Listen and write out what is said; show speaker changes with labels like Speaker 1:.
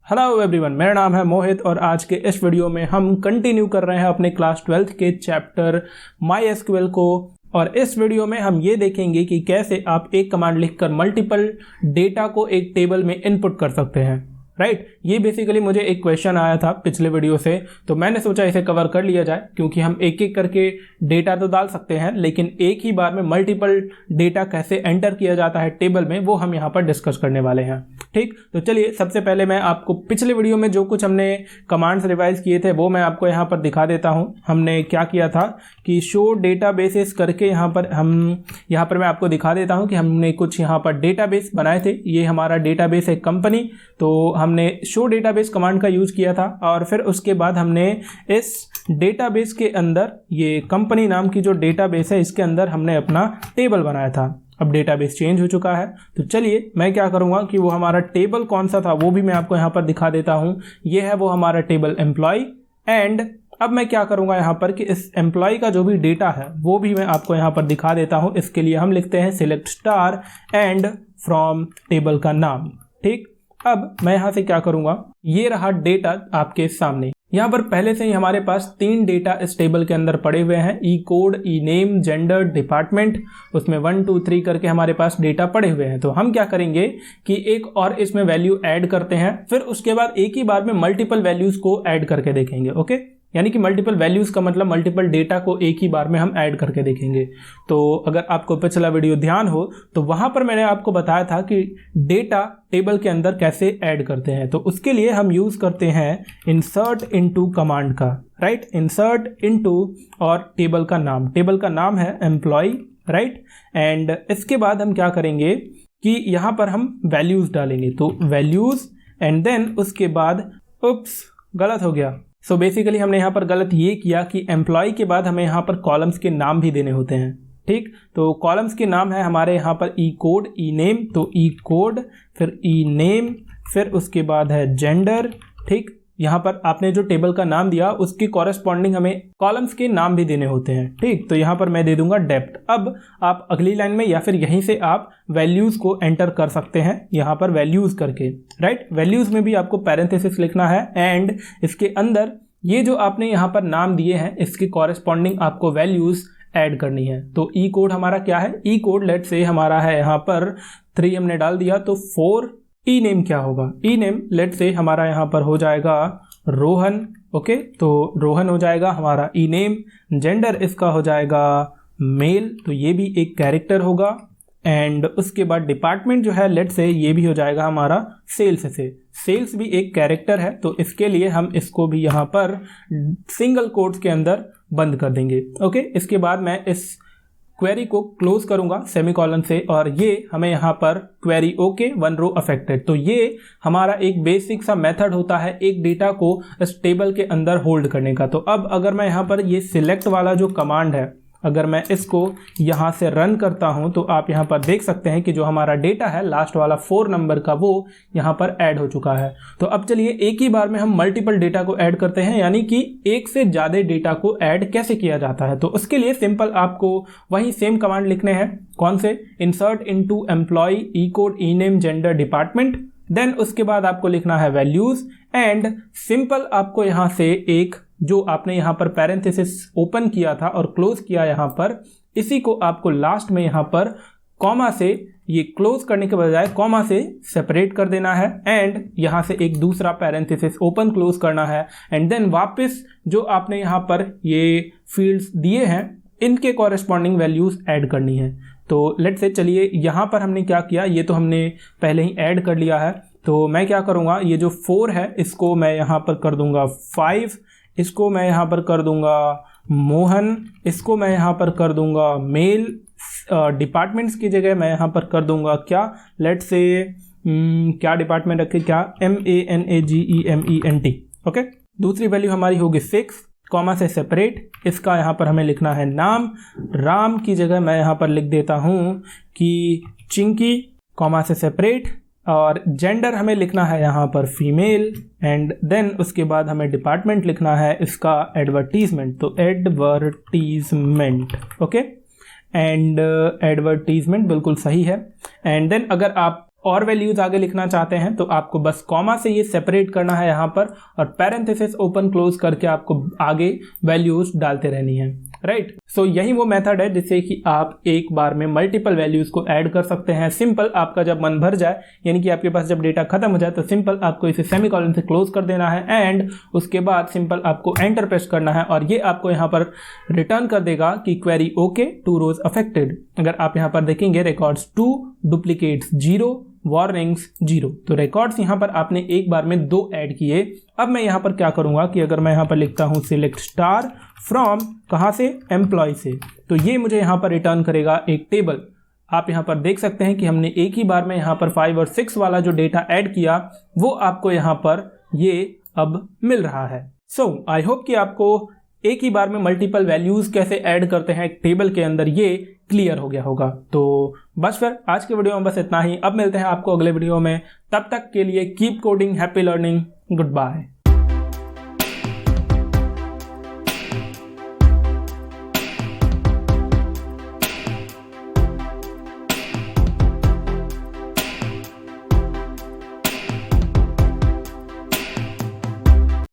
Speaker 1: Hello everyone, मेरा नाम है मोहित और आज के इस वीडियो में हम कंटिन्यू कर रहे हैं अपने क्लास 12th के चैप्टर MySQL को। और इस वीडियो में हम ये देखेंगे कि कैसे आप एक कमांड लिखकर मल्टीपल डेटा को एक टेबल में इनपुट कर सकते हैं। राइट, ये बेसिकली मुझे एक क्वेश्चन आया था पिछले वीडियो से, तो मैंने सोचा इसे कवर कर लिया जाए, क्योंकि हम एक एक करके डेटा तो डाल सकते हैं लेकिन एक ही बार में मल्टीपल डेटा कैसे एंटर किया जाता है टेबल में, वो हम यहाँ पर डिस्कस करने वाले हैं। ठीक, तो चलिए सबसे पहले मैं आपको पिछले वीडियो में जो कुछ हमने कमांड्स रिवाइज किए थे वो मैं आपको यहाँ पर दिखा देता हूँ। हमने क्या किया था कि शो डेटाबेसेस करके यहाँ पर मैं आपको दिखा देता हूँ कि हमने कुछ यहाँ पर डेटाबेस बनाए थे। ये हमारा डेटाबेस है कंपनी, तो हमने शो डेटाबेस कमांड का यूज़ किया था और फिर उसके बाद हमने इस डेटाबेस के अंदर ये कंपनी नाम की जो डेटाबेस है इसके अंदर हमने अपना टेबल बनाया था। अब डेटाबेस चेंज हो चुका है, तो चलिए मैं क्या करूंगा कि वो हमारा टेबल कौन सा था वो भी मैं आपको यहाँ पर दिखा देता हूँ। ये है वो हमारा टेबल एम्प्लॉय। एंड अब मैं क्या करूंगा यहाँ पर कि इस एम्प्लॉय का जो भी डेटा है वो भी मैं आपको यहाँ पर दिखा देता हूँ। इसके लिए हम लिखते हैं select star and from table का नाम। ठीक, अब मैं यहाँ से क्या करूंगा, ये रहा डेटा आपके सामने। यहाँ पर पहले से ही हमारे पास 3 डेटा इस टेबल के अंदर पड़े हुए हैं, ई कोड, ई नेम, जेंडर, डिपार्टमेंट। उसमें 1 2 3 करके हमारे पास डेटा पड़े हुए हैं। तो हम क्या करेंगे कि एक और इसमें वैल्यू ऐड करते हैं, फिर उसके बाद एक ही बार में मल्टीपल वैल्यूज को ऐड करके देखेंगे। ओके, यानी कि मल्टीपल वैल्यूज का मतलब मल्टीपल डेटा को एक ही बार में हम ऐड करके देखेंगे। तो अगर आपको पिछला वीडियो ध्यान हो तो वहां पर मैंने आपको बताया था कि डेटा टेबल के अंदर कैसे ऐड करते हैं। तो उसके लिए हम यूज करते हैं इंसर्ट इनटू कमांड का। राइट, इंसर्ट इनटू और टेबल का नाम है एम्प्लॉय। राइट, एंड इसके बाद हम क्या करेंगे कि यहां पर हम वैल्यूज डालेंगे। तो वैल्यूज एंड देन उसके बाद गलत हो गया। सो बेसिकली हमने यहाँ पर गलत ये किया कि एम्प्लॉय के बाद हमें यहाँ पर कॉलम्स के नाम भी देने होते हैं। ठीक, तो कॉलम्स के नाम है हमारे यहाँ पर ई कोड, ई नेम, तो ई कोड फिर ई नेम, फिर उसके बाद है जेंडर। ठीक, यहाँ पर आपने जो टेबल का नाम दिया उसकी कॉरेस्पॉन्डिंग हमें कॉलम्स के नाम भी देने होते हैं। ठीक, तो यहाँ पर मैं दे दूंगा डेप्थ। अब आप अगली लाइन में या फिर यहीं से आप वैल्यूज को एंटर कर सकते हैं यहाँ पर वैल्यूज करके। राइट, वैल्यूज में भी आपको पैरेंथेसिस लिखना है एंड इसके अंदर ये जो आपने यहाँ पर नाम दिए हैं इसकी कॉरेस्पॉन्डिंग आपको वैल्यूज ऐड करनी है। तो ई कोड हमारा क्या है, ई कोड लेट से हमारा है यहाँ पर 3 हमने डाल दिया तो 4। ई नेम क्या होगा, ई नेम लेट से हमारा यहाँ पर हो जाएगा रोहन। ओके, तो रोहन हो जाएगा हमारा ई नेम। जेंडर इसका हो जाएगा मेल, तो ये भी एक कैरेक्टर होगा। एंड उसके बाद डिपार्टमेंट जो है लेट से ये भी हो जाएगा हमारा सेल्स से। सेल्स भी एक कैरेक्टर है, तो इसके लिए हम इसको भी यहाँ पर सिंगल कोट्स के अंदर बंद कर देंगे। ओके, इसके बाद मैं इस क्वेरी को क्लोज करूंगा सेमीकोलन से और ये हमें यहाँ पर क्वेरी ओके 1 रो अफेक्टेड। तो ये हमारा एक बेसिक सा मेथड होता है एक डेटा को इस टेबल के अंदर होल्ड करने का। तो अब अगर मैं यहाँ पर ये सिलेक्ट वाला जो कमांड है अगर मैं इसको यहाँ से रन करता हूँ तो आप यहाँ पर देख सकते हैं कि जो हमारा डेटा है लास्ट वाला 4 नंबर का वो यहाँ पर ऐड हो चुका है। तो अब चलिए एक ही बार में हम मल्टीपल डेटा को ऐड करते हैं, यानी कि एक से ज़्यादा डेटा को ऐड कैसे किया जाता है। तो उसके लिए सिंपल आपको वही सेम कमांड लिखने हैं। कौन से, इंसर्ट इनटू एम्प्लॉय, ई कोड, ई नेम, जेंडर, डिपार्टमेंट। देन उसके बाद आपको लिखना है वैल्यूज एंड सिंपल आपको यहाँ से एक जो आपने यहाँ पर पैरेंथेसिस ओपन किया था और क्लोज किया यहाँ पर, इसी को आपको लास्ट में यहाँ पर कॉमा से ये क्लोज करने के बजाय कॉमा से सेपरेट कर देना है एंड यहाँ से एक दूसरा पैरेंथेसिस ओपन क्लोज करना है एंड देन वापस जो आपने यहाँ पर ये फील्ड्स दिए हैं इनके कॉरेस्पॉन्डिंग वैल्यूज ऐड करनी है। तो लेट से चलिए यहाँ पर हमने क्या किया, ये तो हमने पहले ही ऐड कर लिया है। तो मैं क्या करूँगा, ये जो 4 है इसको मैं यहाँ पर कर दूंगा 5, इसको मैं यहाँ पर कर दूंगा मोहन, इसको मैं यहाँ पर कर दूंगा मेल। डिपार्टमेंट्स की जगह मैं यहाँ पर कर दूंगा क्या, लेट से क्या डिपार्टमेंट रखे, क्या MANAGEMENT। ओके, दूसरी वैल्यू हमारी होगी 6, कॉमा से सेपरेट। इसका यहाँ पर हमें लिखना है नाम। राम की जगह मैं यहाँ पर लिख देता हूँ कि चिंकी, कॉमा से सेपरेट। और जेंडर हमें लिखना है यहाँ पर फीमेल एंड देन उसके बाद हमें डिपार्टमेंट लिखना है इसका एडवर्टीजमेंट, तो एडवर्टीजमेंट। ओके, एंड एडवर्टीजमेंट बिल्कुल सही है। एंड देन अगर आप और वैल्यूज आगे लिखना चाहते हैं तो आपको बस कॉमा से ये सेपरेट करना है यहाँ पर, और पैरेंथेसिस ओपन क्लोज करके आपको आगे वैल्यूज डालते रहनी है, राइट। सो यही वो मेथड है जिससे कि आप एक बार में मल्टीपल वैल्यूज को ऐड कर सकते हैं। सिंपल आपका जब मन भर जाए, यानी कि आपके पास जब डेटा खत्म हो जाए, तो सिंपल आपको इसे सेमीकोलन से क्लोज कर देना है एंड उसके बाद सिंपल आपको एंटर प्रेस करना है और ये आपको यहाँ पर रिटर्न कर देगा कि क्वेरी ओके, 2 रोज अफेक्टेड। अगर आप यहाँ पर देखेंगे रिकॉर्ड्स 2, डुप्लीकेट्स 0, वार्निंग्स 0, तो रिकॉर्ड्स यहाँ पर आपने एक बार में 2 ऐड किए। अब मैं यहाँ पर क्या करूँगा कि अगर मैं यहाँ पर लिखता हूँ सिलेक्ट स्टार फ्रॉम, कहाँ से, एम्प्लॉय से, तो ये मुझे यहाँ पर रिटर्न करेगा एक टेबल। आप यहाँ पर देख सकते हैं कि हमने एक ही बार में यहाँ पर 5 और 6 वाला जो डेटा ऐड किया वो आपको यहाँ पर ये अब मिल रहा है। सो आई होप कि आपको एक ही बार में मल्टीपल वैल्यूज कैसे ऐड करते हैं एक टेबल के अंदर ये क्लियर हो गया होगा। तो बस फिर आज के वीडियो में बस इतना ही। अब मिलते हैं आपको अगले वीडियो में, तब तक के लिए keep coding, happy learning, good bye.